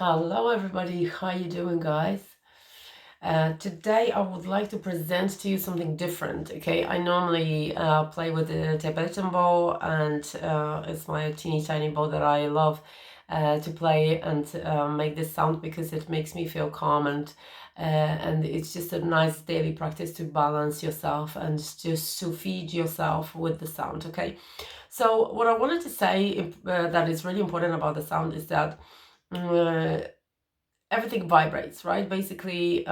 Hello everybody, how you doing guys? Today I would like to present to you something different, okay? I normally play with the Tibetan bow and it's my teeny tiny bow that I love to play and make this sound because it makes me feel calm and it's just a nice daily practice to balance yourself and just to feed yourself with the sound, okay? So what I wanted to say that is really important about the sound is that uh, everything vibrates, right? Basically,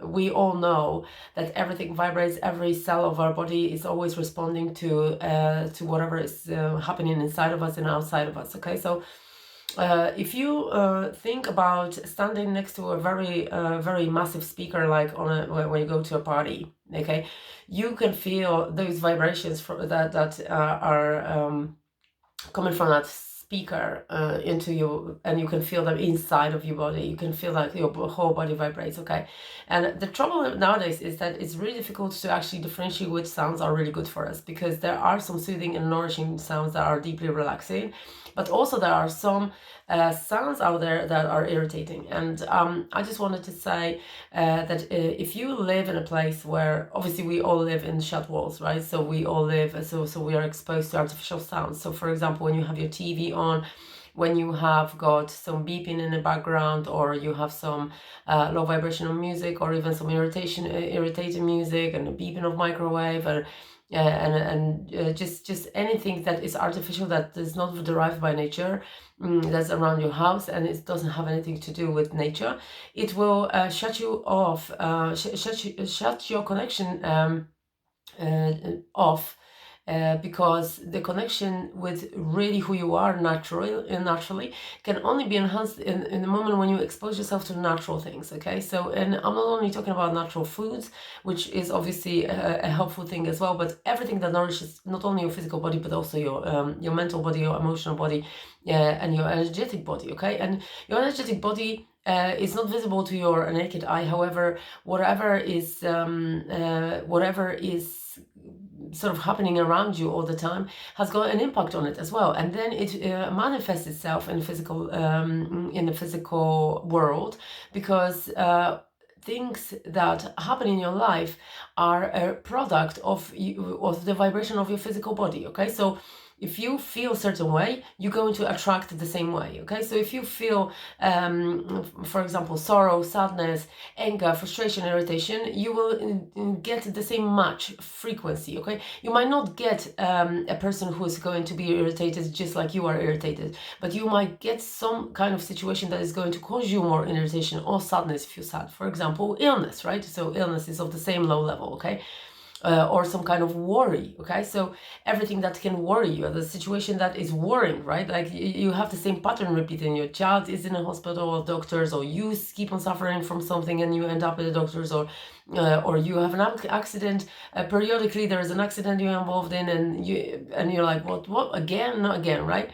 we all know that everything vibrates. Every cell of our body is always responding to whatever is happening inside of us and outside of us. Okay, so if you think about standing next to a very massive speaker, like when you go to a party, okay, you can feel those vibrations that are coming from that speaker into you, and you can feel them inside of your body. You can feel like your whole body vibrates, okay? And the trouble nowadays is that it's really difficult to actually differentiate which sounds are really good for us, because there are some soothing and nourishing sounds that are deeply relaxing, but also there are some sounds out there that are irritating. And I just wanted to say that if you live in a place where, obviously we all live in shut walls, right? So we all live, so we are exposed to artificial sounds. So for example, when you have your TV on, when you have got some beeping in the background, or you have some low vibrational music, or even some irritating music and a beeping of microwave, and just anything that is artificial, that is not derived by nature, that's around your house, and it doesn't have anything to do with nature, it will shut you off, shut your connection off, because the connection with really who you are naturally can only be enhanced in the moment when you expose yourself to natural things, okay? So, and I'm not only talking about natural foods, which is obviously a helpful thing as well, but everything that nourishes not only your physical body, but also your mental body, your emotional body, and your energetic body, okay? And your energetic body is not visible to your naked eye. However, whatever is sort of happening around you all the time has got an impact on it as well, and then it manifests itself in the physical world, because things that happen in your life are a product of the vibration of your physical body, okay? So if you feel a certain way, you're going to attract the same way, okay? So if you feel, for example, sorrow, sadness, anger, frustration, irritation, you will get the same match frequency, okay? You might not get a person who is going to be irritated just like you are irritated, but you might get some kind of situation that is going to cause you more irritation or sadness if you're sad. For example, illness, right? So illness is of the same low level, okay? Or some kind of worry, okay? So everything that can worry you, the situation that is worrying, right? Like you have the same pattern repeating. Your child is in a hospital or doctors, or you keep on suffering from something and you end up at the doctors, or you have an accident. Periodically there is an accident you're involved in, and you're like, what again? Not again, right?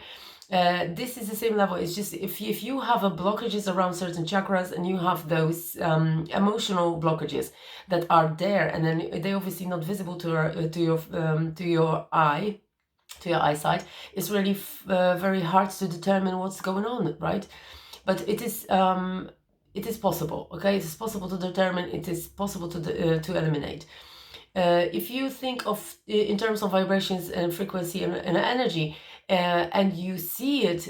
This is the same level. It's just if you have blockages around certain chakras, and you have those emotional blockages that are there, and then they obviously not visible to your eye, to your eyesight, it's really very hard to determine what's going on, right? But it is possible, okay? It is possible to determine. It is possible to eliminate. If you think of in terms of vibrations and frequency and energy, and you see it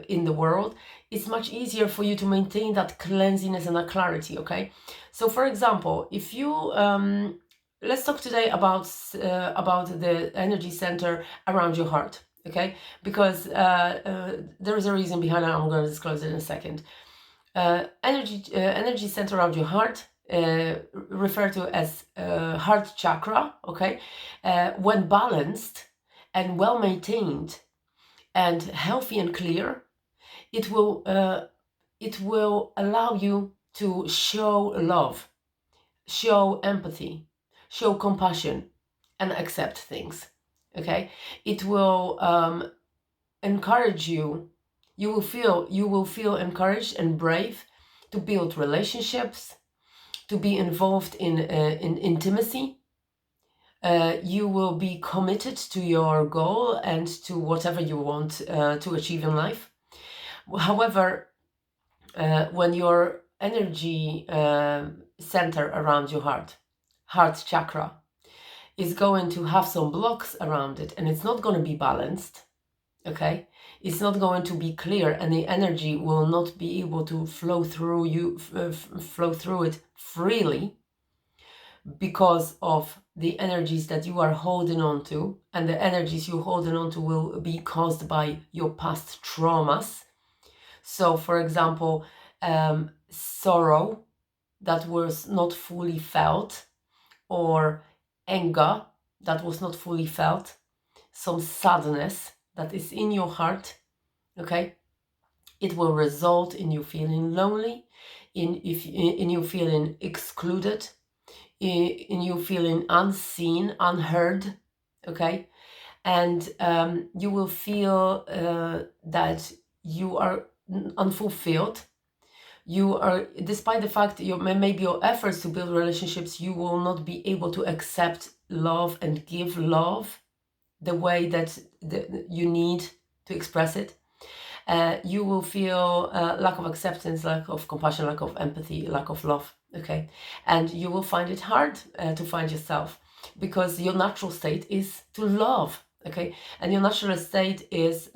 in the world, it's much easier for you to maintain that cleanliness and that clarity, okay? So for example, if you let's talk today about the energy center around your heart, okay? Because there is a reason behind it. I'm going to disclose it in a second. Energy center around your heart, referred to as heart chakra, okay? When balanced and well maintained and healthy and clear, it will allow you to show love, show empathy, show compassion, and accept things, okay? It will encourage you. You will feel encouraged and brave to build relationships, to be involved in intimacy. You will be committed to your goal and to whatever you want to achieve in life. However, when your energy center around your heart chakra, is going to have some blocks around it, and it's not going to be balanced, okay? It's not going to be clear, and the energy will not be able to flow through you, flow through it freely, because of the energies that you are holding on to, and the energies you're holding on to will be caused by your past traumas. So, for example, sorrow that was not fully felt, or anger that was not fully felt, some sadness that is in your heart, okay? It will result in you feeling lonely, in you feeling excluded, in you feeling unseen, unheard, okay? And you will feel that you are unfulfilled. You are, despite the fact that maybe your efforts to build relationships, you will not be able to accept love and give love the way that you need to express it. You will feel lack of acceptance, lack of compassion, lack of empathy, lack of love, okay? And you will find it hard to find yourself, because your natural state is to love, okay? And your natural state is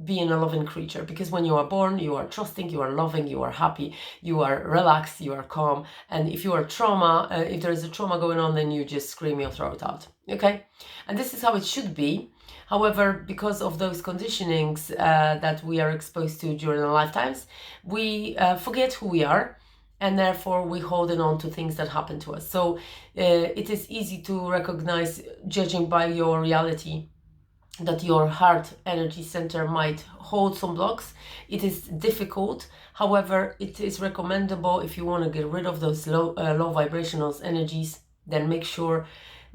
being a loving creature, because when you are born, you are trusting, you are loving, you are happy, you are relaxed, you are calm. And if you are if there is a trauma going on, then you just scream your throat out, okay? And this is how it should be. However, because of those conditionings that we are exposed to during our lifetimes, we forget who we are, and therefore we holding on to things that happen to us. So it is easy to recognize, judging by your reality, that your heart energy center might hold some blocks. It is difficult. However, it is recommendable, if you want to get rid of those low vibrational energies, then make sure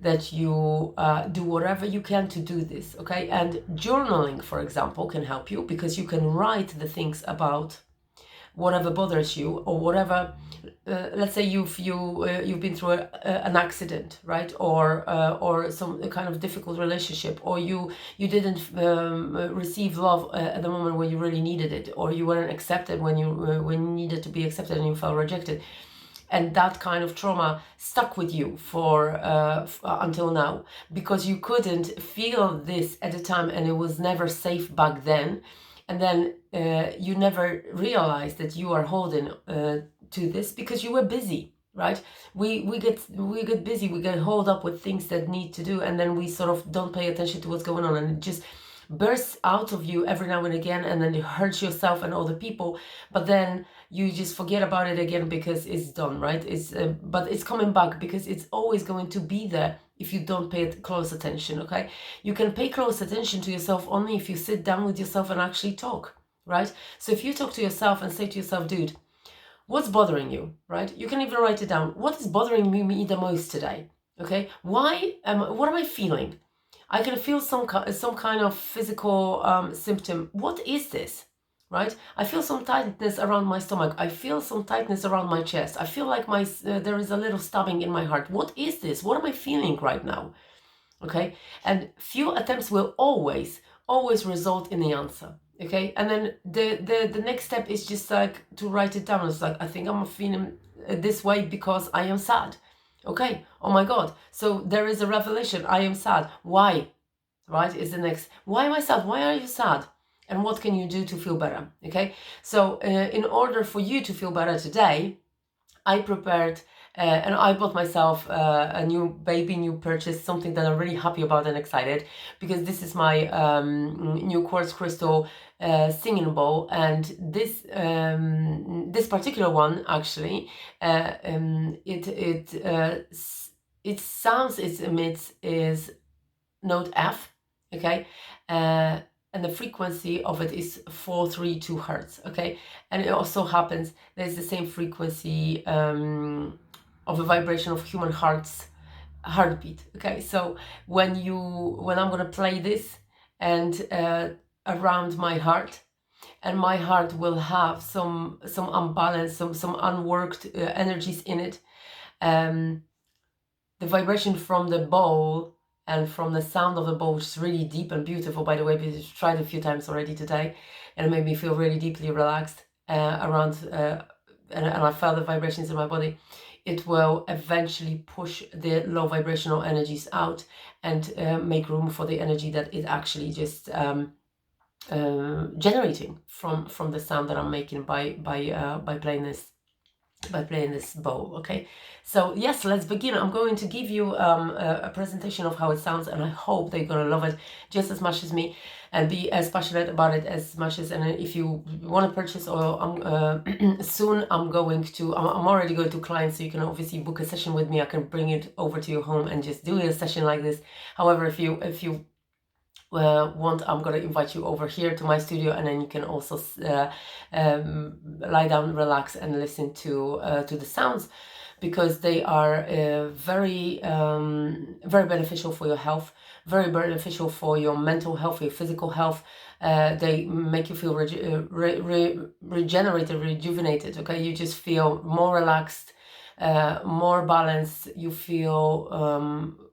that you do whatever you can to do this, okay? And journaling, for example, can help you, because you can write the things about whatever bothers you, or whatever. Let's say you've been through an accident, right? Or some kind of difficult relationship, or you didn't receive love at the moment when you really needed it, or you weren't accepted when you needed to be accepted, and you felt rejected. And that kind of trauma stuck with you for until now, because you couldn't feel this at the time, and it was never safe back then. And then you never realized that you are holding to this because you were busy, right? We get busy, we get hold up with things that need to do, and then we sort of don't pay attention to what's going on, and it just bursts out of you every now and again, and then it hurts yourself and other people. But then you just forget about it again because it's done, right? But it's coming back, because it's always going to be there if you don't pay close attention, okay? You can pay close attention to yourself only if you sit down with yourself and actually talk, right? So if you talk to yourself and say to yourself, dude, what's bothering you, right? You can even write it down. What is bothering me the most today, okay? What am I feeling? I can feel some kind of physical symptom. What is this, right? I feel some tightness around my stomach. I feel some tightness around my chest. I feel like there is a little stabbing in my heart. What is this? What am I feeling right now? Okay, and few attempts will always result in the answer. Okay, and then the next step is just like to write it down. It's like, I think I'm feeling this way because I am sad. Okay, oh my God, so there is a revelation. I am sad. Why? Right, is the next. Why am I sad? Why are you sad? And what can you do to feel better? Okay, so in order for you to feel better today, I prepared and I bought myself a new purchase, something that I'm really happy about and excited, because this is my new quartz crystal singing bowl. And this particular one, actually, it sounds, it emits is note F, okay, and the frequency of it is 432 hertz, okay. And it also happens there's the same frequency of a vibration of human heartbeat, okay. So when I'm gonna play this and around my heart, and my heart will have some unbalance, some unworked energies in it, the vibration from the bowl and from the sound of the bowl, which is really deep and beautiful, by the way, because I've tried a few times already today, and it made me feel really deeply relaxed. around, and I felt the vibrations in my body, it will eventually push the low vibrational energies out and make room for the energy that it actually just generating from the sound that I'm making by playing this bow. Okay, so yes, let's begin. I'm going to give you a presentation of how it sounds, and I hope that you're gonna love it just as much as me and be as passionate about it as much as. And if you want to purchase, or soon I'm already going to clients, so you can obviously book a session with me. I can bring it over to your home and just do a session like this. However, if you want, I'm going to invite you over here to my studio, and then you can also lie down, relax, and listen to the sounds, because they are very beneficial for your health, very beneficial for your mental health, your physical health. They make you feel regenerated, rejuvenated. Okay, you just feel more relaxed, more balanced. You feel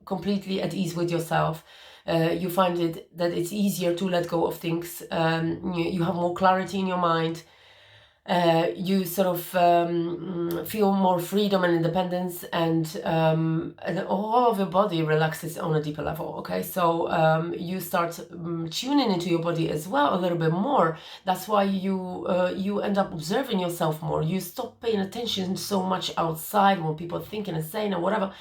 completely at ease with yourself. You find that it's easier to let go of things. You have more clarity in your mind. You sort of feel more freedom and independence, and all of your body relaxes on a deeper level. Okay, so you start tuning into your body as well a little bit more. That's why you end up observing yourself more. You stop paying attention so much outside, when people are thinking and saying or whatever,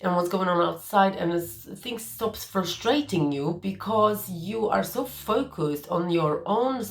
and what's going on outside, and things stops frustrating you, because you are so focused on your own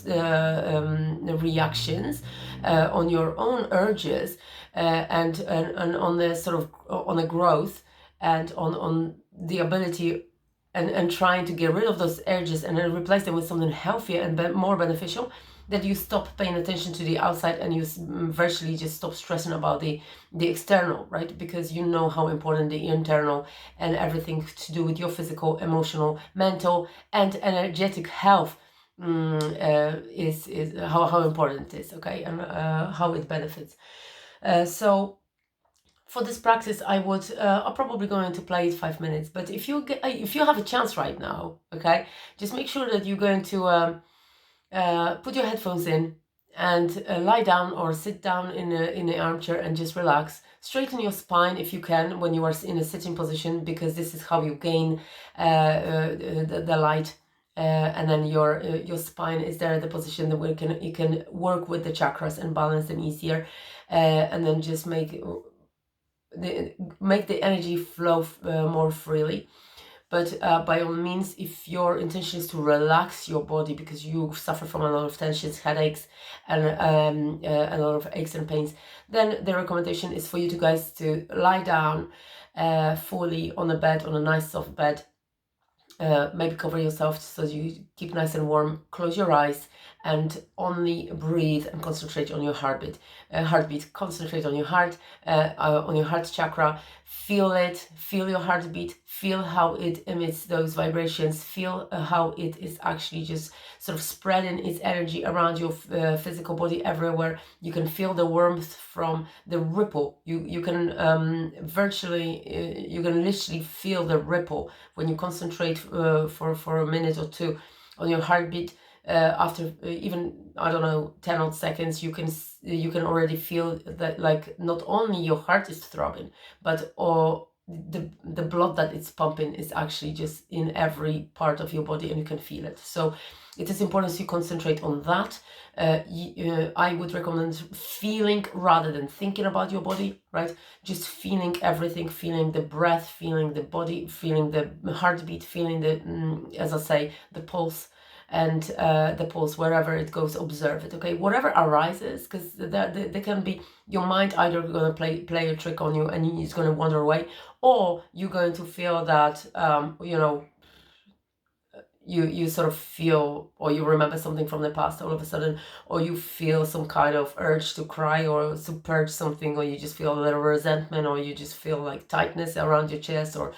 reactions, on your own urges, and on the sort of on the growth, and on the ability, and trying to get rid of those urges and then replace them with something healthier and more beneficial, that you stop paying attention to the outside, and you virtually just stop stressing about the external, right? Because you know how important the internal and everything to do with your physical, emotional, mental, and energetic health is how important it is. Okay, and how it benefits. So for this practice, I'm probably going to play it 5 minutes. But if you have a chance right now, okay, just make sure that you're going to put your headphones in and lie down or sit down in an armchair and just relax. Straighten your spine if you can when you are in a sitting position, because this is how you gain the light. And then your spine is there at the position that you can work with the chakras and balance them easier, and then just make the energy flow more freely. But by all means, if your intention is to relax your body because you suffer from a lot of tensions, headaches, and a lot of aches and pains, then the recommendation is for you guys to lie down fully on a bed, on a nice soft bed. Maybe cover yourself so you keep nice and warm. Close your eyes and only breathe and concentrate on your heartbeat. Concentrate on your heart, on your heart chakra. Feel it. Feel your heartbeat. Feel how it emits those vibrations. Feel how it is actually just sort of spreading its energy around your physical body everywhere. You can feel the warmth from the ripple. You can virtually, you can literally feel the ripple when you concentrate for a minute or two on your heartbeat. After even, I don't know, 10 odd seconds, you can already feel that, like, not only your heart is throbbing, but the blood that it's pumping is actually just in every part of your body, and you can feel it. So it is important to concentrate on that. I would recommend feeling rather than thinking about your body, right? Just feeling everything, feeling the breath, feeling the body, feeling the heartbeat, feeling the, as I say, the pulse, and the pulse, wherever it goes, observe it. Okay, whatever arises, because there can be your mind either going to play a trick on you and it's going to wander away, or you're going to feel that you sort of feel, or you remember something from the past all of a sudden, or you feel some kind of urge to cry or to purge something, or you just feel a little resentment, or you just feel like tightness around your chest, or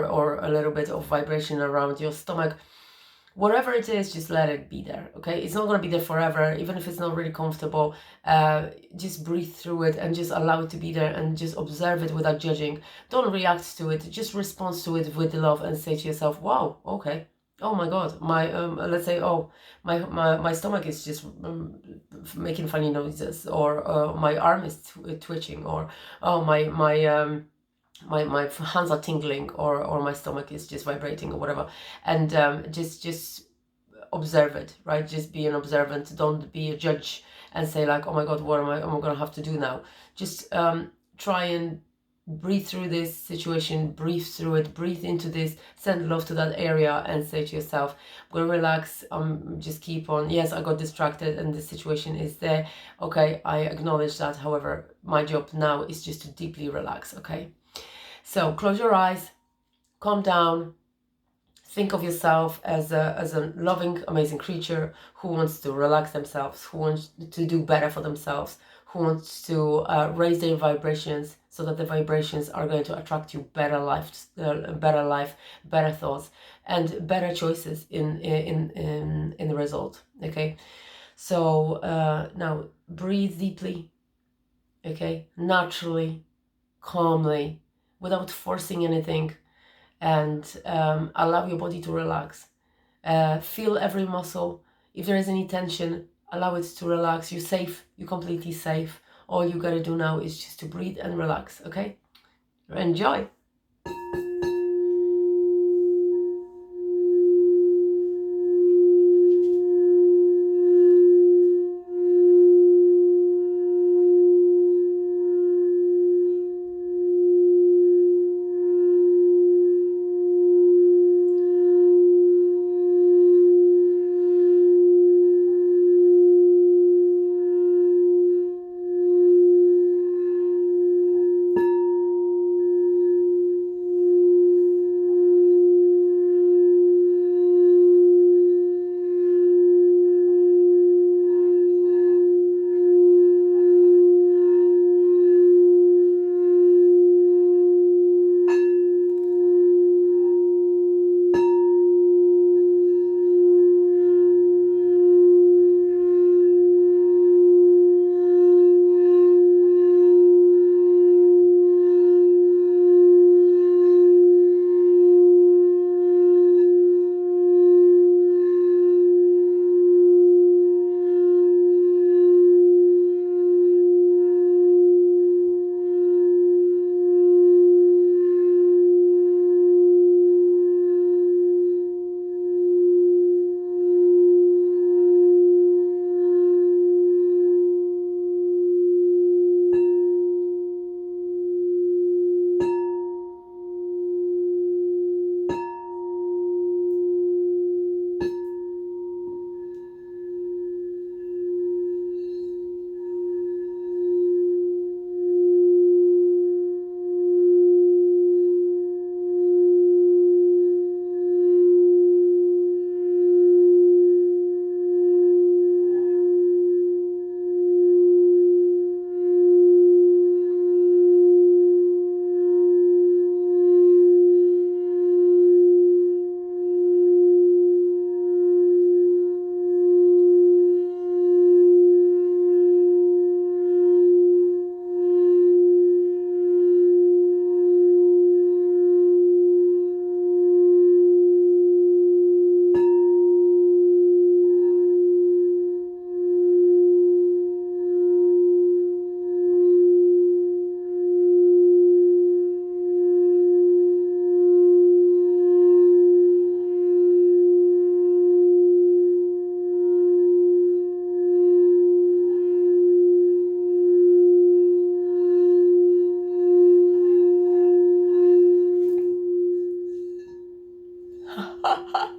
a little bit of vibration around your stomach. Whatever it is, just let it be there, okay? It's not going to be there forever, even if it's not really comfortable. Just breathe through it and just allow it to be there, and just observe it without judging. Don't react to it, just respond to it with love and say to yourself, wow, okay, oh my god, my let's say, oh, my stomach is just making funny noises, or my arm is twitching, or oh, my hands are tingling, or my stomach is just vibrating, or whatever. And just observe it, right? Just be an observant. Don't be a judge and say like, oh my god, what am I gonna have to do now? Just try and breathe through this situation, breathe through it, breathe into this, send love to that area, and say to yourself, I'm gonna relax, just keep on. Yes, I got distracted and the situation is there. Okay, I acknowledge that. However, my job now is just to deeply relax. Okay, so close your eyes, calm down. Think of yourself as a loving, amazing creature who wants to relax themselves, who wants to do better for themselves, who wants to raise their vibrations so that the vibrations are going to attract you better life, better thoughts, and better choices in the result. Okay, so now breathe deeply. Okay, naturally, calmly, without forcing anything, and allow your body to relax. Feel every muscle. If there is any tension, allow it to relax. You're safe. You're completely safe. All you gotta do now is just to breathe and relax, okay? Enjoy.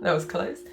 That was close.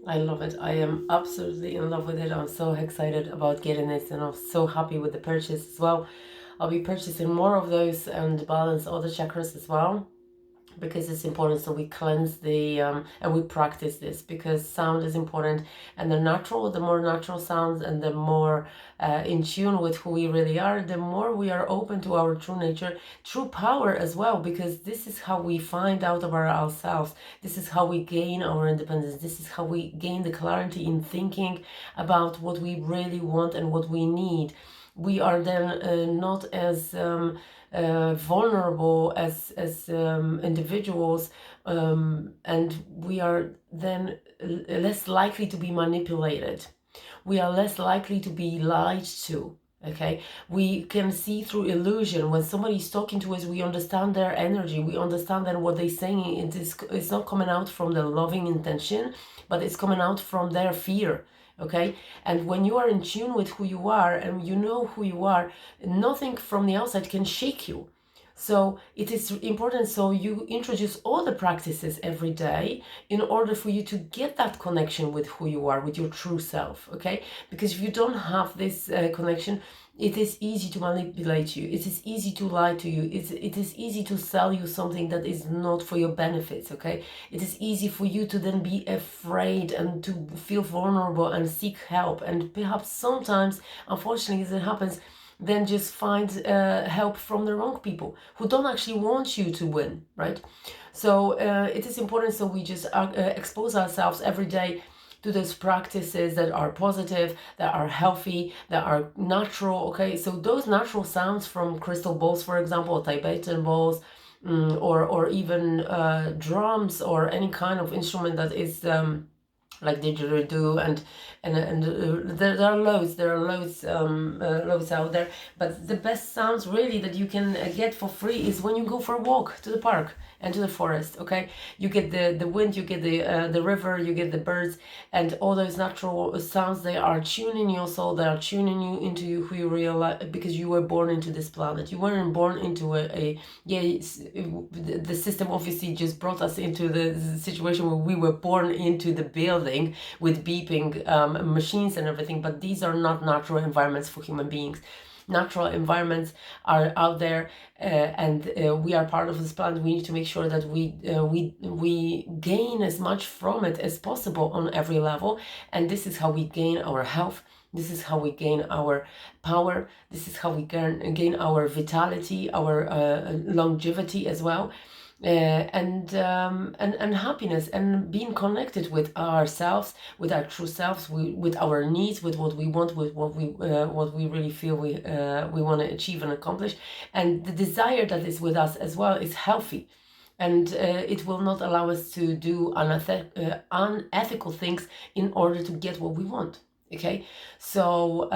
I love it. I am absolutely in love with it. I'm so excited about getting it, and I'm so happy with the purchase as well. I'll be purchasing more of those and balance all the chakras as well, because it's important. So we cleanse the and we practice this, because sound is important, and the more natural sounds, and the more in tune with who we really are, the more we are open to our true nature, true power as well, because this is how we find out about ourselves. This is how we gain our independence. This is how we gain the clarity in thinking about what we really want and what we need. We are then not as vulnerable as individuals, and we are then less likely to be manipulated. We are less likely to be lied to. Okay, we can see through illusion. When somebody's talking to us, we understand their energy, we understand that what they're saying, it's not coming out from the loving intention, but it's coming out from their fear. Okay, and when you are in tune with who you are, and you know who you are, nothing from the outside can shake you. So it is important, so you introduce all the practices every day in order for you to get that connection with who you are, with your true self. Okay, because if you don't have this connection, it is easy to manipulate you. It is easy to lie to you. It is easy to sell you something that is not for your benefits. Okay, it is easy for you to then be afraid and to feel vulnerable and seek help, and perhaps sometimes, unfortunately, as it happens, then just find help from the wrong people who don't actually want you to win, right? So it is important, so we just expose ourselves every day to those practices that are positive, that are healthy, that are natural. Okay, so those natural sounds from crystal balls, for example, Tibetan balls, or even drums, or any kind of instrument that is like didgeridoo, and there are loads out there. But the best sounds really that you can get for free is when you go for a walk to the park and to the forest. Okay, you get the wind, you get the river, you get the birds, and all those natural sounds. They are tuning your soul, they are tuning you into who you realize, because you were born into this planet. You weren't born into the system obviously just brought us into the situation where we were born into the building with beeping machines and everything, but these are not natural environments for human beings. Natural environments are out there, and we are part of this planet. We need to make sure that we gain as much from it as possible on every level, and this is how we gain our health. This is how we gain our power. This is how we gain our vitality, our longevity as well. And happiness, and being connected with ourselves, with our true selves, with our needs, with what we want, with what we really feel we want to achieve and accomplish, and the desire that is with us as well is healthy, and it will not allow us to do unethical things in order to get what we want. Okay, so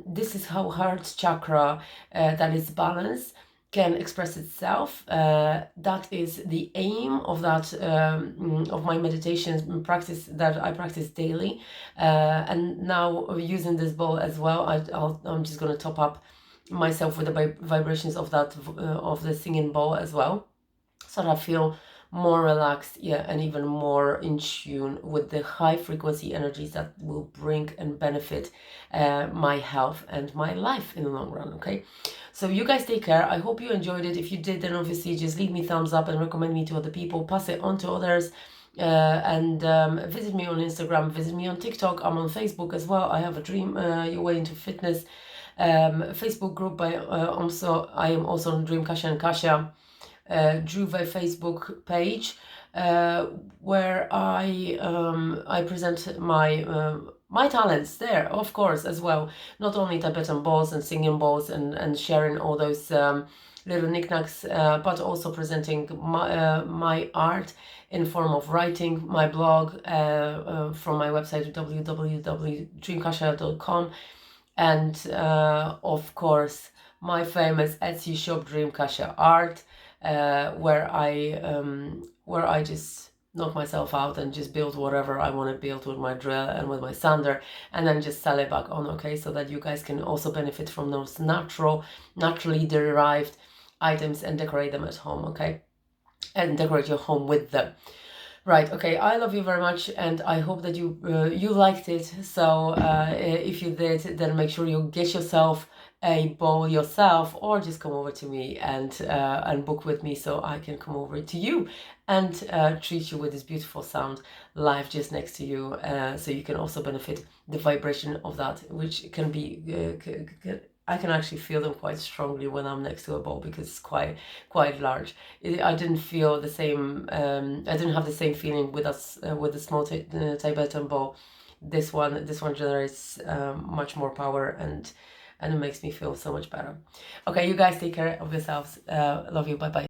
this is how heart chakra that is balanced can express itself. That is the aim of that of my meditation practice that I practice daily. And now using this ball as well, I'm just going to top up myself with the vibrations of that of the singing ball as well, so that I feel more relaxed, yeah, and even more in tune with the high frequency energies that will bring and benefit my health and my life in the long run. Okay, so you guys take care. I hope you enjoyed it. If you did, then obviously just leave me thumbs up and recommend me to other people, pass it on to others, and visit me on Instagram, visit me on TikTok. I'm on Facebook as well. I have a Dream Your Way into Fitness Facebook group. I am also on Dream Kasha and Kasha Druve Facebook page, where I present my talents there, of course, as well. Not only Tibetan balls and singing balls and sharing all those little knickknacks, but also presenting my art in form of writing, my blog from my website www.dreamkasha.com, and of course my famous Etsy shop Dream Kasha Art, where I just knock myself out and just build whatever I want to build with my drill and with my sander, and then just sell it back on. Okay, so that you guys can also benefit from those naturally derived items and decorate them at home. Okay, and decorate your home with them. Right. Okay. I love you very much, and I hope that you liked it. So if you did, then make sure you get yourself a bowl yourself, or just come over to me and book with me, so I can come over to you and treat you with this beautiful sound live just next to you, so you can also benefit the vibration of that, which can be. I can actually feel them quite strongly when I'm next to a bowl, because it's quite large. I didn't feel the same. I didn't have the same feeling with us with the small Tibetan bowl. This one generates much more power, and it makes me feel so much better. Okay, you guys take care of yourselves. Love you. Bye bye.